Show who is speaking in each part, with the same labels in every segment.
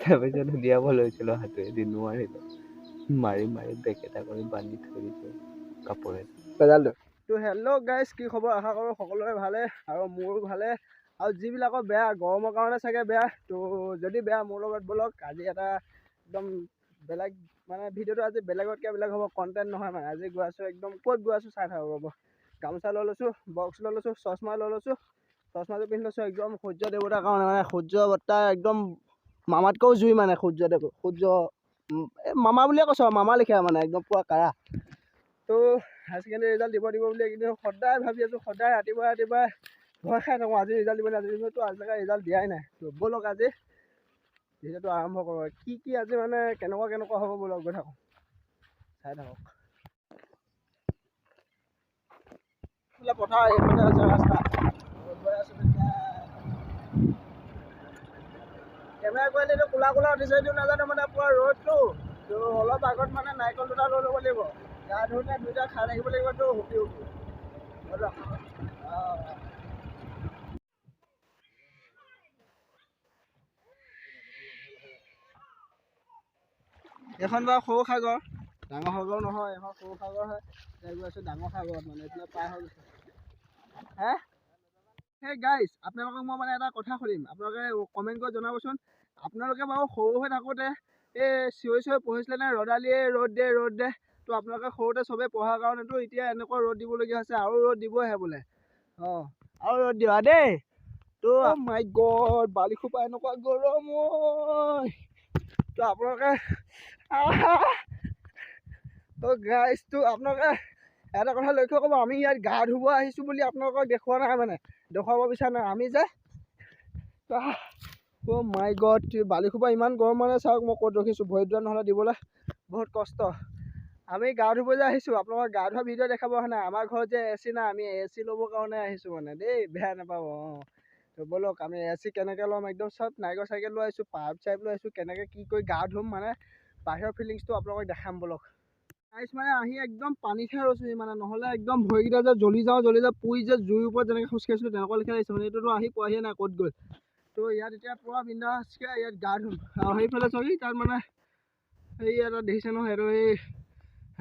Speaker 1: তাৰপিছত উলিয়াব লৈছিলোঁ হাতেদি নোৱাৰিলোঁ। মাৰি মাৰি বেক এটা কৰি বান্ধি থৈ দিছোঁ কাপোৰে।
Speaker 2: পেডালটো তো হেল্ল' গাইজ, কি খবৰ? আশা কৰোঁ সকলোৰে ভালে আৰু মোৰো ভালে। আৰু যিবিলাকৰ বেয়া, গৰমৰ কাৰণে চাগে বেয়া, তো যদি বেয়া মোৰ লগত ব'লক। আজি এটা একদম বেলেগ মানে ভিডিঅ'টো আজি বেলেগতকৈ বেলেগ হ'ব, কণ্টেণ্ট নহয় মানে। আজি গৈ আছোঁ একদম ক'ত গৈ আছোঁ চাই থাকক ৰ'ব। গামোচা লৈ লৈছোঁ, বক্স লৈ লৈছোঁ, চশমা লৈ লৈছোঁ। চশমাযোৰ পিন্ধি লৈছোঁ একদম সূৰ্য দেৱতাৰ কাৰণে, মানে সূৰ্য বৰ্তা একদম মামাতকৈও জুই মানে সূৰ্য মামা বুলিয়ে কৈছোঁ আৰু, মামা লিখীয়া মানে একদম পুৰা কাৰা। তো হায়াৰ ছেকেণ্ডেৰী ৰিজাল্ট দিব বুলি এইকেইদিন সদায় ভাবি আছোঁ, সদায় ৰাতিপুৱা ভয় খাই থাকোঁ আজি ৰিজাল্ট দিবলৈ। আজিলৈকেতো আজিলৈকে ৰিজাল্ট দিয়াই নাই। তো ব'লক আজি ভিডিঅ'টো আৰম্ভ কৰোঁ। কি আজি মানে কেনেকুৱা হ'ব ব'লক, গৈ থাকোঁ, চাই থাকক। পথাৰ এইফালে আছে ৰাস্তা, গৈ আছোঁ এতিয়া। কেমেৰা কোৱালিটিটো কোলা উঠিছে যদিও নাজানো, মানে পুৰা ৰ'দটো। তো অলপ আগত মানে নাৰিকল দুটা লৈ ল'ব লাগিব, গা ধুওঁতে দুইটা খাই থাকিব লাগিবতো হুপি এইখন বাৰু সৰু সাগৰ, ডাঙৰ সাগৰ নহয়, এখন সৰু সাগৰ হয়। এতিয়া গৈ আছোঁ ডাঙৰ সাগৰত, মানে এইফালে পাৰ হৈ গৈছে। হে সেই গাইজ, আপোনালোকক মই মানে এটা কথা সুধিম, আপোনালোকে কমেণ্ট কৰি জনাবচোন। আপোনালোকে বাৰু সৰু হৈ থাকোঁতে এই চিঞৰি পঢ়িছিলে নে ৰ'দালিয়ে ৰ'দ দে? তো আপোনালোকে সৰুতে চবেই পঢ়াৰ কাৰণেতো এতিয়া এনেকুৱা ৰ'দ দিবলগীয়া হৈছে, আৰু ৰ'দ দিবহে বোলে। অঁ, আৰু ৰ'দ দিবা দেই। তো মাই গড, বালিখোপা এনেকুৱা গৰম ঐ। তো আপোনালোকে তো গাইজ, তো আপোনালোকে এটা কথা লক্ষ্য কৰিব, আমি ইয়াত গা ধুব আহিছোঁ বুলি আপোনালোকক দেখুওৱা নাই, মানে দেখুৱাব বিচৰা নাই। আমি যে অ' মাই গড, বালিখোপা ইমান গৰম মানে চাওক, মই ক'ত ৰখিছোঁ, ভৰিত যোৱা নহ'লে দিবলৈ বহুত কষ্ট। আমি গা ধুব যে আহিছোঁ, আপোনালোকক গা ধোৱা ভিডিঅ' দেখাব অহা নাই। আমাৰ ঘৰত যে AC নাই, আমি AC ল'বৰ কাৰণে আহিছোঁ মানে দেই, বেয়া নাপাব। অঁ, তো ব'লক আমি AC কেনেকৈ ল'ম, একদম চব নাৰিকল চাইকেল লৈ আহিছোঁ, পাইপ লৈ আহিছোঁ, কেনেকৈ কি কৰি গা ধুম মানে বাহিৰৰ ফিলিংছটো আপোনালোকক দেখাম ব'লক। গাইজ মানে আহি একদম পানীতহে ৰৈছোঁহি, মানে নহ'লে একদম ভৰিকেইটা যে জ্বলি যাওঁ পুৰি যে জুইৰ ওপৰত যেনেকৈ খোজকাঢ়িছিলোঁ তেনেকুৱা লিখা লাগিছে মানে। এইটোতো আহি পোৱাহিয়ে নাই ক'ত গ'ল। তো ইয়াত এতিয়া পুৰা বিন্দাছকৈ ইয়াত গা ধুম। আৰু সেইফালে চলি তাত মানে এই এটা দেখিছে নহয়, সেইটো এই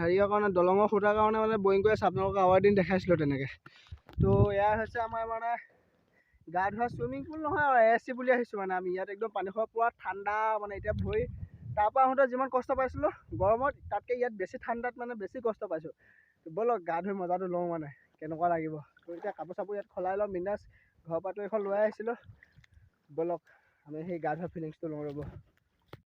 Speaker 2: হেৰিয়ৰ কাৰণে, দলঙৰ খুটাৰ কাৰণে মানে বৰিং কৰি আছে। আপোনালোকক আৰু এদিন দেখাইছিলোঁ তেনেকৈ। তো এয়া হৈছে আমাৰ মানে গা ধোৱা চুইমিং পুল নহয় আৰু, AC বুলি আহিছোঁ মানে আমি। ইয়াত একদম পানী খোৱা পুৰা ঠাণ্ডা, মানে এতিয়া ভৰি তাৰপৰা আহোঁতে যিমান কষ্ট পাইছিলোঁ গৰমত, তাতকৈ ইয়াত বেছি ঠাণ্ডাত মানে বেছি কষ্ট পাইছোঁ। ব'লক গা ধুই মজাটো লওঁ মানে কেনেকুৱা লাগিব। তো এতিয়া কাপোৰ চাপোৰ ইয়াত সলাই লওঁ বিন্দাছ। ঘৰৰ পৰাতো এখন লৈ আহিছিলোঁ, ব'লক আমি সেই গা ধোৱা ফিলিংছটো লওঁ ৰ'ব।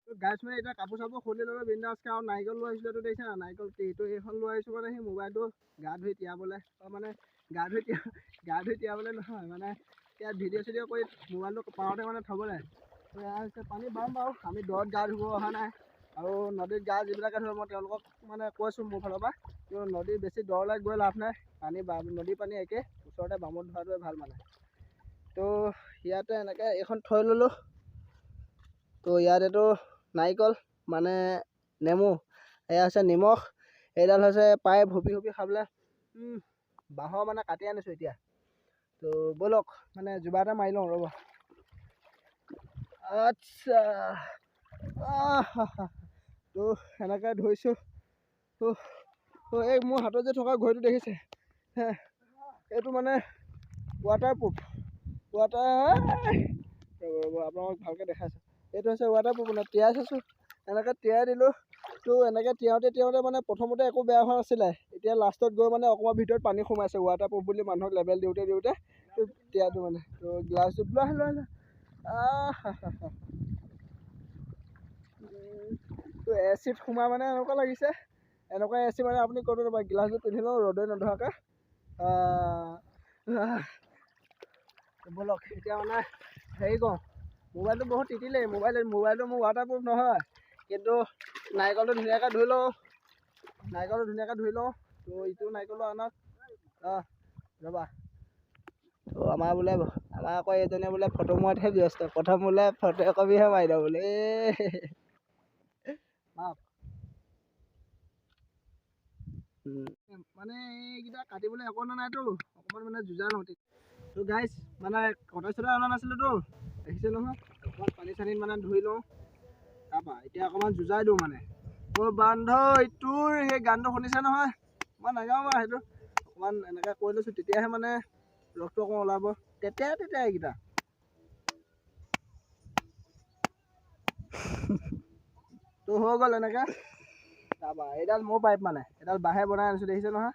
Speaker 2: তো গাইজ মানে এতিয়া কাপোৰ চাপোৰ খুলি ল'লোঁ বিন্দাছকৈ। আৰু নাৰিকল লৈ আহিছিলোঁ, এইটো দেখিছে নাই, নাৰিকল এইটো এইখন লৈ আহিছোঁ মানে সেই মোবাইলটো গা ধুই তিয়াবলৈ, মানে গা ধুই তিয়াবলৈ নহয়, মানে ইয়াত ভিডিঅ' চিডিঅ' কৰি মোবাইলটো পাওঁতে মানে থ'বলৈ। তো এয়া হৈছে পানী বাম বাৰু, আমি দৰত গা ধুব অহা নাই। আৰু নদীত গা যিবিলাকে ধৰে মই তেওঁলোকক মানে কৈছোঁ মোৰ ফালৰ পৰা, কিন্তু নদী বেছি দৰলৈ গৈ লাভ নাই, নদীৰ পানী একে, ওচৰতে বামত ধোৱাটোৱে ভাল মানে। তো ইয়াতে এনেকৈ এইখন থৈ ল'লোঁ। তো ইয়াত এইটো নাৰিকল মানে নেমু, এয়া হৈছে নিমখ, এইডাল হৈছে পাইপ হুপি খাবলৈ বাঁহৰ মানে কাটি আনিছোঁ এতিয়া। তো ব'লক মানে জোবা এটা মাৰি লওঁ ৰ'ব। আচ্ছা, তো এনেকৈ ধৰিছোঁ। তো এই মোৰ হাতত যে থকা ঘড়ীটো দেখিছে, এইটো মানে ৱাটাৰপ্ৰুফ, আপোনালোকক ভালকৈ দেখাইছোঁ। এইটো হৈছে ৱাটাৰপ্ৰুফ, মানে তিয়াই থৈছোঁ, এনেকৈ তিয়াই দিলোঁ। তো এনেকৈ তিয়াওঁতে মানে প্ৰথমতে একো বেয়া হোৱা নাছিলে, এতিয়া লাষ্টত গৈ মানে অকণমান ভিতৰত পানী সোমাইছে। ৱাটাৰপ্ৰুফ বুলি মানুহক লেবেল দিওঁতে তিয়াটো মানে। তো গ্লাছটো লৈ তো এচিত সোমাই মানে এনেকুৱা লাগিছে, এনেকুৱা এচি মানে আপুনি ক'তো নাপায়। গ্লাছটো পিন্ধি লওঁ ৰ'দে নধৰাকৈ। ব'লক এতিয়া মানে হেৰি কৰোঁ, মোবাইলটো বহুত তিতিলেই, মোবাইলটো মোৰ ৱাটাৰপ্ৰুফ নহয়, কিন্তু নাৰিকলটো ধুনীয়াকৈ ধুই লওঁ। তো ইটো নাৰিকলো আনক, ৰ'বা। তো আমাৰ আকৌ এইজনে বোলে ফটো মৰাতহে ব্যস্ত, প্ৰথম বোলে ফটো একপিহে মাৰি দিওঁ বোলে। মানে এইকেইটা কাটিবলৈ একো অনা নাইতো, অকণমান মানে যুঁজা নহতি। তো গাইজ মানে কটাই চটাই অনা নাছিলোঁতো, দেখিছে নহয়, অকণমান পানী চানীত মানে ধুই লওঁ। তাৰপৰা এতিয়া অকণমান যুঁজাই দিওঁ মানে মোৰ বান্ধ ইটোৰ সেই গানটো শুনিছে নহয় মই নাগাওঁ বাৰু সেইটো অকণমান এনেকৈ কৈ লৈছোঁ তেতিয়াহে মানে ৰসটো অকণমান ওলাব তেতিয়া এইকেইটা তো হৈ গ'ল এনেকৈ তাৰপৰা এইডাল মোৰ পাইপ মানে এইডাল বাঁহে বনাই আনিছোঁ দেখিছে নহয়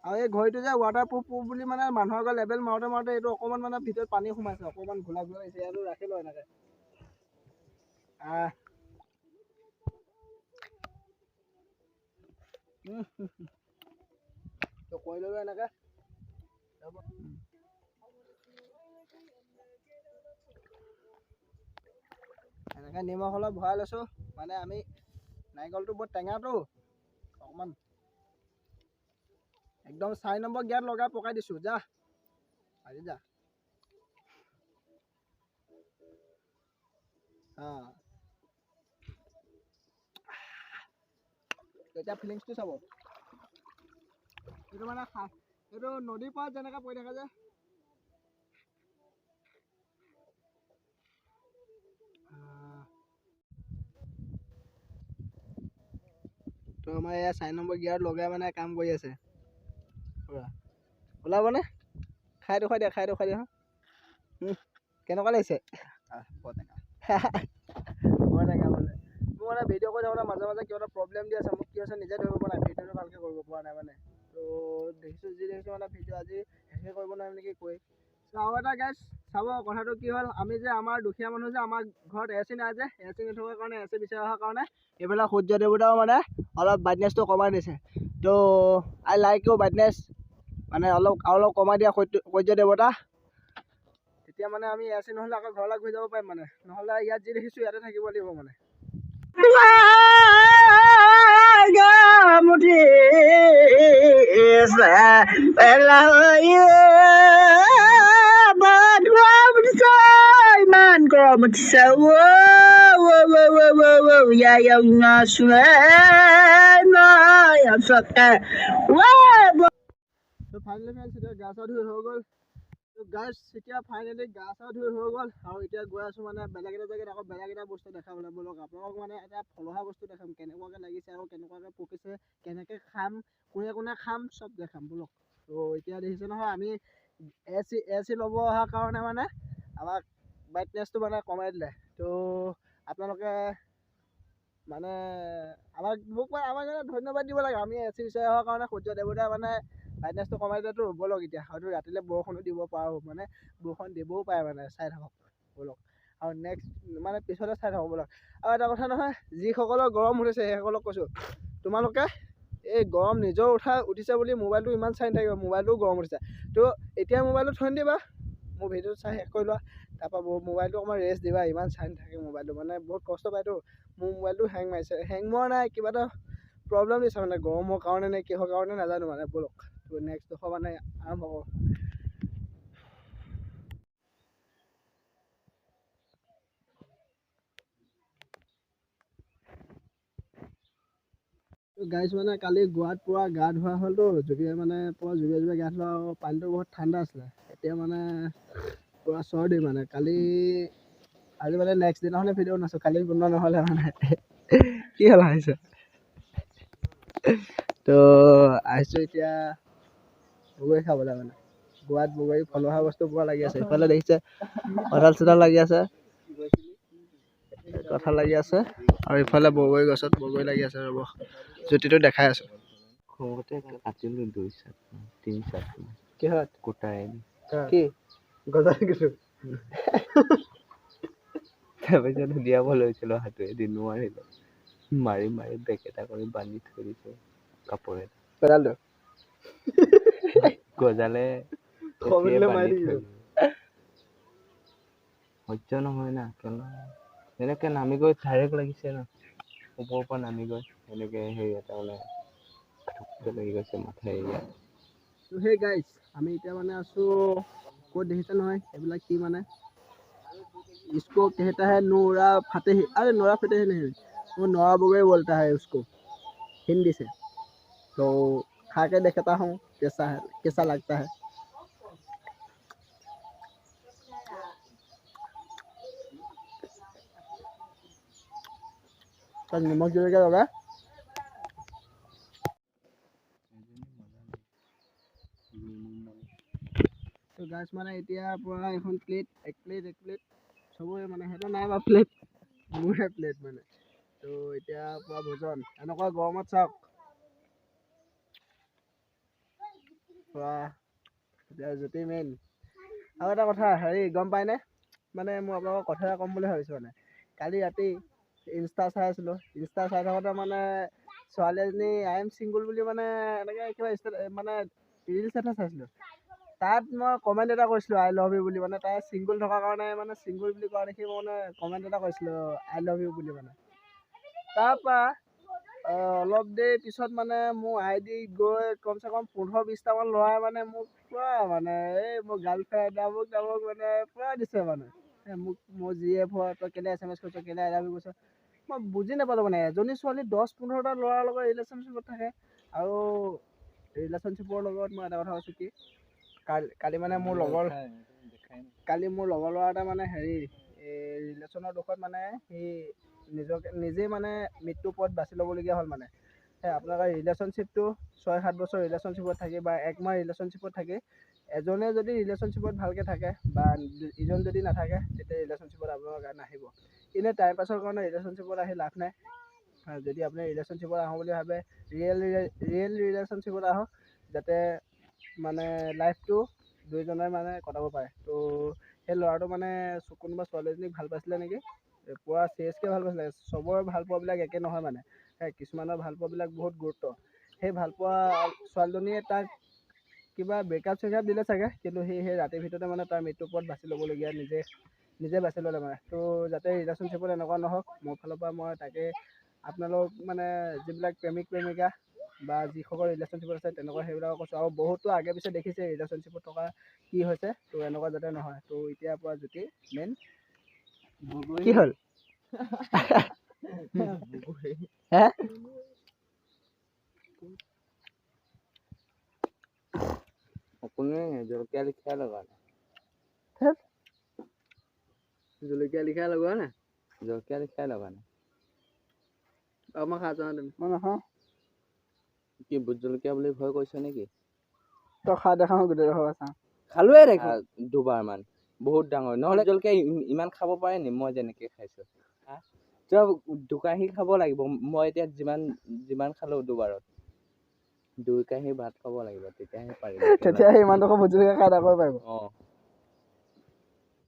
Speaker 2: আৰু এই ঘড়ীটো যে ৱাটাৰপ্ৰুফ বুলি মানে মানুহৰ আগত লেবেল মাৰোঁতে এইটো অকণমান মানে ভিতৰত পানী সোমাইছে অকণমান ঘোলা আহিছে ইয়াতো ৰাখি লওঁ এনেকৈ তো কৰি ল'লোঁ এনেকৈ এনেকৈ নিমখ অলপ ভৰাই লৈছোঁ মানে আমি নাৰিকলটো বৰ টেঙাটো অকণমান একদম 4 নম্বৰ গিয়াৰত লগাই পকাই দিছোঁ যা আজি যা এতিয়া ফিলিংছটো চাব এইটো মানে এইটো নদীৰ পাৰত যেনেকৈ পৰি থাকে যে তো আমাৰ এয়া 4 নম্বৰ গিয়াৰত লগাই মানে কাম কৰি আছে ওলাবনে খাই দেখুৱাই দিয়া কেনেকুৱা লাগিছে বৰ টেঙা মানে মোৰ মানে ভিডিঅ' কৰি থাকোঁতে মাজে মাজে কিবা এটা প্ৰব্লেম দি আছে মোক কি হৈছে নিজে ধৰিব পৰা নাই ভিডিঅ'টো ভালকৈ কৰিব পৰা নাই মানে তো দেখিছোঁ মানে ভিডিঅ' আজি শেষে কৰিব নোৱাৰিম নেকি কৈ আৰু এটা গাইজ চাব কথাটো কি হ'ল আমি যে আমাৰ দুখীয়া মানুহ যে আমাৰ ঘৰত এ চি নাই যে এ চি নথকাৰ কাৰণে এ চি বিচাৰি অহাৰ কাৰণে এইবিলাক সূৰ্য দেৱতাও মানে অলপ ব্ৰাইটনেছটো কমাই দিছে তো আই লাইক ইউ ব্ৰাইটনেছ মানে অলপ কমাই দিয়া সূৰ্য দেৱতা তেতিয়া মানে আমি এ চি নহ'লে আকৌ ঘৰলৈ ঘূৰি যাব পাৰিম মানে নহ'লে ইয়াত যি দেখিছোঁ ইয়াতে থাকিব লাগিব মানে ফাইনেলি ফ্ৰেণ্ডছ এতিয়া গা চা ধুই হৈ গ'ল গাইজ এতিয়া ফাইনেলি গা চা ধুই হৈ গ'ল আৰু এতিয়া গৈ আছোঁ মানে বেলেগ এটা জেগাত আকৌ বেলেগ এটা বস্তু দেখাবলৈ ব'লক আপোনালোকক মানে এটা ফলহা বস্তু দেখাম কেনেকুৱাকৈ লাগিছে আৰু কেনেকুৱাকৈ পকিছে কেনেকৈ খাম কোনে খাম চব দেখাম ব'লক তো এতিয়া দেখিছে নহয় আমি এ চি ল'ব অহাৰ কাৰণে মানে আমাক ব্ৰাইটনেছটো মানে কমাই দিলে তো আপোনালোকে মানে আমাক মানে ধন্যবাদ দিব লাগে আমি এ চি বিচাৰি অহাৰ কাৰণে সূৰ্য দেৱতাই মানে ব্ৰাইটনেছটো কমাই দিলেতো ব'লক এতিয়া হয়তো ৰাতিলৈ বৰষুণো দিব পাৰোঁ মানে বৰষুণ দিবও পাৰে মানে চাই থাকক ব'লক আৰু নেক্সট মানে পিছতে চাই থাকক ব'লক আৰু এটা কথা নহয় যিসকলৰ গৰম উঠিছে সেইসকলক কৈছোঁ তোমালোকে এই গৰম নিজৰ উঠিছে বুলি মোবাইলটো ইমান চাই নাথাকিবা মোবাইলটোও গৰম উঠিছে তো এতিয়া মোবাইলটো থৈ নিদিবা মোৰ ভিডিঅ'টো চাই শেষ কৰি লোৱা তাৰপৰা মোবাইলটো অকণমান ৰেষ্ট দিবা ইমান চাই নাথাকে মোবাইলটো মানে বহুত কষ্ট পায়তো মোৰ মোবাইলটো হেং মাৰিছে হেং মৰা নাই কিবা এটা প্ৰব্লেম দিছে মানে গৰমৰ কাৰণে নে কিহৰ কাৰণে নাজানো মানে ব'লক তো নেক্সট ডোখৰ মানে আৰম্ভ কৰোঁ গাইজ মানে কালি গোৱাত পুৰা গা ধোৱা হ'লতো মানে পুৰা জুবিয়াই গা ধোৱা আৰু পানীটো বহুত ঠাণ্ডা আছিলে এতিয়া মানে পুৰা চৰ্দি মানে কালি আজি মানে নেক্সট দিনাখনে ভিডিঅ' বনাইছোঁ কালি বনোৱা নহ'লে মানে কি হ'ল আহিছে তো আহিছোঁ এতিয়া বগৰী খাবলৈ মানে গোৱাত বগৰী ফলহা বস্তু পুৰা লাগি আছে ইফালে দেখিছে কঁঠাল চঠাল লাগি আছে কঁঠাল লাগি আছে আৰু ইফালে বগৰী গছত বগৰী লাগি আছে ৰ'ব জুতিটো দেখাই আছোঁ
Speaker 1: খবৰতে কাটিলোঁ 2 চাত 3 চাত
Speaker 2: কিহত
Speaker 1: কুটাই
Speaker 2: কি গজা কিছু
Speaker 1: তাৰপিছত উলিয়াব লৈছিলোঁ হাতেদি নোৱাৰিলোঁ মাৰি বেকেটা কৰি বান্ধি থৈ দিছোঁ কাপোৰে
Speaker 2: পেলালটো
Speaker 1: গজালে বান্ধি থৈ সহ্য নহয় না এনেকৈ নামি গৈ ডাইৰেক্ট লাগিছে ন ওপৰৰ পৰা নামি গৈ এনেকৈ হেৰি এটা মানে লাগি গৈছে মাথা এৰিয়া
Speaker 2: তো সেই গাইজ আমি এতিয়া মানে আছোঁ ক'ত দেখিছে নহয় এইবিলাক কি মানে इसको कहता है नोरा फतेही अरे नोरा फतेही नहीं वो नोरा बगैर बोलता है उसको हिंदी से तो खा के देखता हूँ कैसा लगता है তাত নিমখ জলকীয়া লগাই তো গাছ মানে এতিয়া পৰা এখন এক প্লেট চবৰে মানে সেইটো নাই বা প্লেট মোৰহে প্লেট মানে তো এতিয়া পৰা ভোজন এনেকুৱা গৰমত চাওক পৰা এতিয়া জ্যোতি মেইন আৰু এটা কথা হেৰি গম পায়নে মানে মই আপোনালোকক কথা এটা ক'ম বুলি ভাবিছোঁ মানে কালি ৰাতি ইনষ্টা চাই আছিলোঁ ইনষ্টা চাই থাকোঁতে মানে ছোৱালী এজনী আই এম ছিংগুল বুলি মানে এনেকৈ কিবা মানে ৰিলছ এটা চাইছিলোঁ তাত মই কমেণ্ট এটা কৰিছিলোঁ আই লাভ ইউ বুলি মানে তাই ছিংগুল থকাৰ কাৰণে মানে ছিংগুল বুলি কোৱা দেখি মই মানে কমেণ্ট এটা কৰিছিলোঁ আই লাভ ইউ বুলি মানে তাৰপৰা অলপ দেৰি পিছত মানে মোৰ আই ডি গৈ কমচে কম 15-20টামান ল'ৰাই মানে মোক পূৰা মানে এই মোৰ গাৰ্লফ্ৰেণ্ড আমুক মানে পূৰা দিছে মানে মোক মোৰ জি এফ হয় তই কেলৈ SMS কৰিছ কেলৈ আই লাভ ইউ কৈছ মই বুজি নাপালোঁ মানে এজনী ছোৱালী 10-15টা ল'ৰাৰ লগত ৰিলেশ্যনশ্বিপত থাকে আৰু ৰিলেশ্যনশ্বিপৰ লগত মই এটা কথা কৈছোঁ কি কালি মানে মোৰ লগৰ ল'ৰা এটা মানে হেৰি এই ৰিলেশ্যনৰ দুখত মানে সি নিজেই মানে মৃত্যুৰ পথ বাছি ল'বলগীয়া হ'ল মানে সেই আপোনালোকৰ ৰিলেশ্যনশ্বিপটো 6-7 বছৰ ৰিলেশ্যনশ্বিপত থাকি বা 1 মাহ ৰিলেশ্যনশ্বিপত থাকি এজনে যদি ৰিলেশ্যনশ্বিপত ভালকৈ থাকে বা ইজন যদি নাথাকে তেতিয়া ৰিলেশ্যনশ্বিপত আপোনালোকে নাহিব এনেই টাইম পাছৰ কাৰণে ৰিলেশ্যনশ্বিপত আহি লাভ নাই যদি আপুনি ৰিলেশ্যনশ্বিপত আহোঁ বুলি ভাবে ৰিয়েল ৰিলেশ্যনশ্বিপত আহক যাতে মানে লাইফটো দুইজনে মানে কটাব পাৰে তো সেই ল'ৰাটো মানে কোনোবা ছোৱালী এজনীক ভাল পাইছিলে নেকি পূৰা চিৰিয়াছকৈ ভাল পাইছিলে চবৰে ভাল পোৱাবিলাক একে নহয় মানে কিছুমানৰ ভাল পোৱাবিলাক বহুত গুৰুত্ব সেই ভাল পোৱা ছোৱালীজনীয়ে তাক কিবা ব্ৰেকআপ চেকআপ দিলে চাগে কিন্তু সেই ৰাতিৰ ভিতৰতে মানে তাৰ মৃত্যুৰ পথ বাছি ল'বলগীয়া নিজে বাছি ল'লে মানে তো যাতে ৰিলেশ্যনশ্বিপত এনেকুৱা নহওক মোৰ ফালৰ পৰা মই তাকে আপোনালোক মানে যিবিলাক প্ৰেমিকা বা যিসকল ৰিলেশ্যনশ্বিপত আছে তেনেকুৱা সেইবিলাকক কৈছোঁ আৰু বহুতো আগে পিছে দেখিছে ৰিলেশ্যনশ্বিপত থকা কি হৈছে তো এনেকুৱা যাতে নহয় তো এতিয়াৰ পৰা জ্যোতি মেইন কি হ'ল হে
Speaker 1: আপুনি জলকীয়া লিখা লগা নাই
Speaker 2: জলকীয়া লিখা লগোৱা নাই
Speaker 1: জলকীয়া লিখাই লগা নাই
Speaker 2: মই খাই যোৱা তুমি মই নাখাওঁ
Speaker 1: কি ভোট জলকীয়া বুলি ভয় কৰিছে নেকি
Speaker 2: তই খাই দেখাওঁ গোটেই ঘৰ চাওঁ
Speaker 1: খালোৱে দেখোন 2বাৰমান বহুত ডাঙৰ নহ'লে জলকীয়া ইমান খাব পাৰে নি মই যেনেকৈ খাইছোঁ তই দুকাহী খাব লাগিব মই এতিয়া যিমান খালোঁ 2বাৰত 2 কাঁহী ভাত খাব লাগিব তেতিয়াহে পাৰিব
Speaker 2: তেতিয়াহে ইমান টকা ভোট জলকীয়া খাই ডাঙৰ পাৰিব
Speaker 1: অঁ